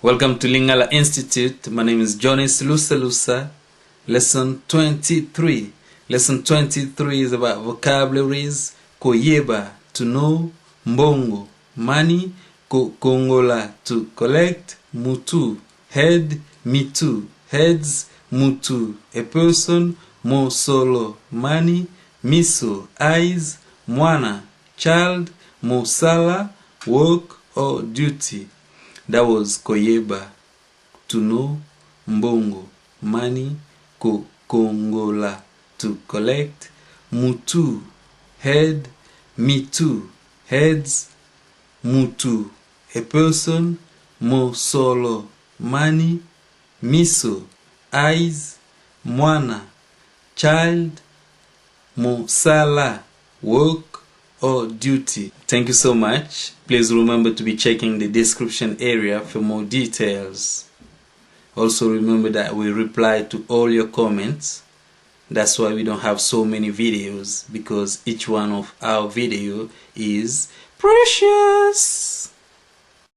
Welcome to Lingala Institute. My name is Jonas Lusa. Lesson 23. Lesson 23 is about vocabularies. Yeba, to know. Mbongo Money. Kongola, to collect. Mutu, head. Mitu, heads. Mutu, a person. Mosolo, money. Miso Eyes. Mwana Child. Mosala Work or duty. That was Toyeba, to know. Mbongo Money. Kongola, to collect. Mutu, head. Mitu, heads. Mutu, a person. Mosolo, money. Miso Eyes. Mwana Child. Mosala Work or duty. Thank you so much. Please remember to be checking the description area for more details. Also remember that we reply to all your comments. That's why we don't have so many videos, because each one of our video is precious.